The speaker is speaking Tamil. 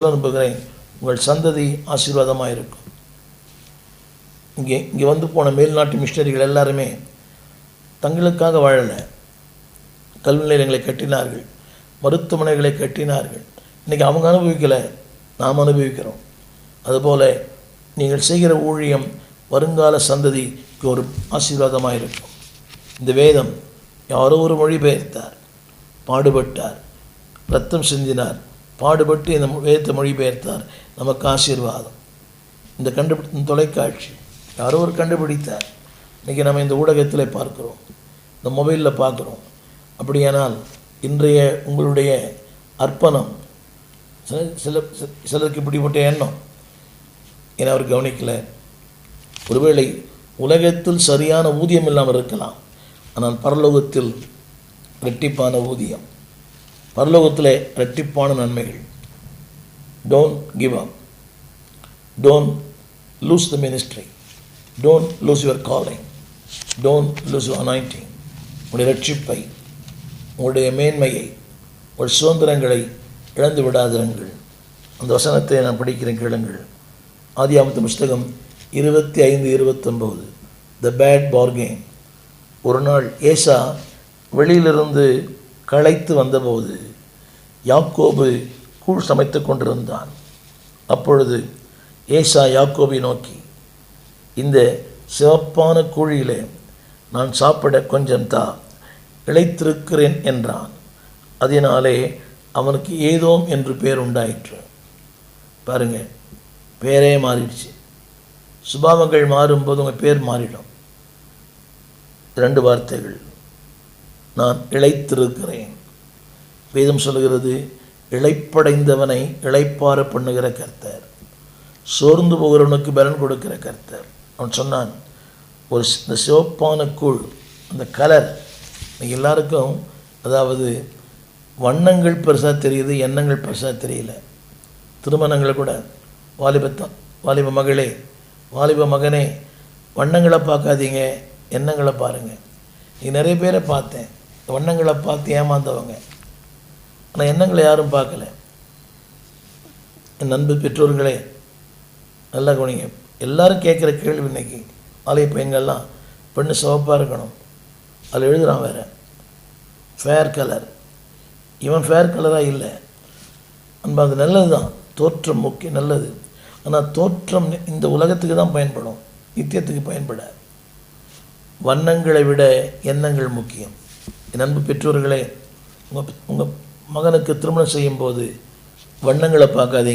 அனுப்புகிறேன், உங்கள் சந்ததி ஆசீர்வாதமாக இருக்கும். இங்கே வந்து போன மேல்நாட்டு மிஷனரிகள் எல்லாருமே தங்களுக்காக வாழலை. கல்வி நிலையங்களை கட்டினார்கள், மருத்துவமனைகளை கட்டினார்கள். இன்றைக்கி அவங்க அனுபவிக்கலை, நாம் அனுபவிக்கிறோம். அதுபோல் நீங்கள் செய்கிற ஊழியம் வருங்கால சந்ததிக்கு ஒரு ஆசீர்வாதமாக இருக்கும். இந்த வேதம் யாரோ ஒரு மொழிபெயர்த்தார், பாடுபட்டார், ரத்தம் சிந்தினார், பாடுபட்டு இந்த வேதத்தை மொழிபெயர்த்தார், நமக்கு ஆசீர்வாதம். இந்த தொலைக்காட்சி யாரோ ஒரு கண்டுபிடித்தார். இன்றைக்கி நம்ம இந்த ஊடகத்தில் பார்க்குறோம், இந்த மொபைலில் பார்க்குறோம். அப்படியானால் இன்றைய உங்களுடைய அர்ப்பணம் சிலருக்கு இப்படிப்பட்ட எண்ணம், ஏன்னா அவர் கவனிக்கலை. ஒருவேளை உலகத்தில் சரியான ஊதியம் இல்லாமல் இருக்கலாம், ஆனால் பரலோகத்தில் இரட்டிப்பான ஊதியம், பரலோகத்தில் இரட்டிப்பான நன்மைகள். Don't give up, don't lose the ministry, don't lose your calling, don't lose your anointing. உங்களுடைய ரட்சிப்பை, உங்களுடைய மேன்மையை, உங்கள் சுதந்திரங்களை இழந்து விடாதிருங்கள். அந்த வசனத்தை நான் படிக்கிறேன், கேளுங்கள். ஆதியாகமத்தின் புஸ்தகம் 25:29. த பேட் பார்கெயின். ஒரு நாள் ஏசா வெளியிலிருந்து களைத்து வந்தபோது யாக்கோபு கூழ் சமைத்து கொண்டிருந்தான். அப்பொழுது ஏசா யாக்கோபை நோக்கி, இந்த சிவப்பான கூழியிலே நான் சாப்பிட கொஞ்சம் தா, இளைத்திருக்கிறேன் என்றான். அதனாலே அவனுக்கு ஏதோம் என்று பேர் உண்டாயிற்று. பாருங்கள், பேரே மாறிடுச்சு. சுபாவங்கள் மாறும்போது உங்கள் பேர் மாறிடும். 2 வார்த்தைகள், நான் இளைத்திருக்கிறேன். வேதம் சொல்கிறது, இளைப்படைந்தவனை இளைப்பாற பண்ணுகிற கர்த்தர், சோர்ந்து போகிறவனுக்கு பலன் கொடுக்கிற கர்த்தர். அவன் சொன்னான், இந்த சிவப்பான கூழ், அந்த கலர் இன்னைக்கு எல்லாருக்கும், அதாவது வண்ணங்கள் பெருசாக தெரியுது, எண்ணங்கள் பெருசாக தெரியல. திருமணங்களை கூட வாலிப மகளே, வாலிப மகனே, வண்ணங்களை பார்க்காதீங்க, எண்ணங்களை பாருங்கள். நீ நிறைய பேரை பார்த்தேன், வண்ணங்களை பார்த்து ஏமாந்தவங்க, ஆனால் எண்ணங்களை யாரும் பார்க்கல. என் நண்பு பெற்றோர்களே, நல்லா கவனிங்க. எல்லோரும் கேட்குற கேள்வி இன்னைக்கு, ஆலய பையன்கள்லாம் பெண்ணு சிவப்பாக இருக்கணும். அதில் எழுதுகிறான் வேறு, ஃபேர் கலர். இவன் ஃபேர் கலராக இல்லை அன்பா, அது நல்லது தான், தோற்றம் முக்கியம், நல்லது. ஆனால் தோற்றம் இந்த உலகத்துக்கு தான் பயன்படும், நித்தியத்துக்கு பயன்பட. வண்ணங்களை விட எண்ணங்கள் முக்கியம். என் அன்பு பெற்றோர்களே, உங்கள் மகனுக்கு திருமணம் செய்யும்போது வண்ணங்களை பார்க்காதீங்க.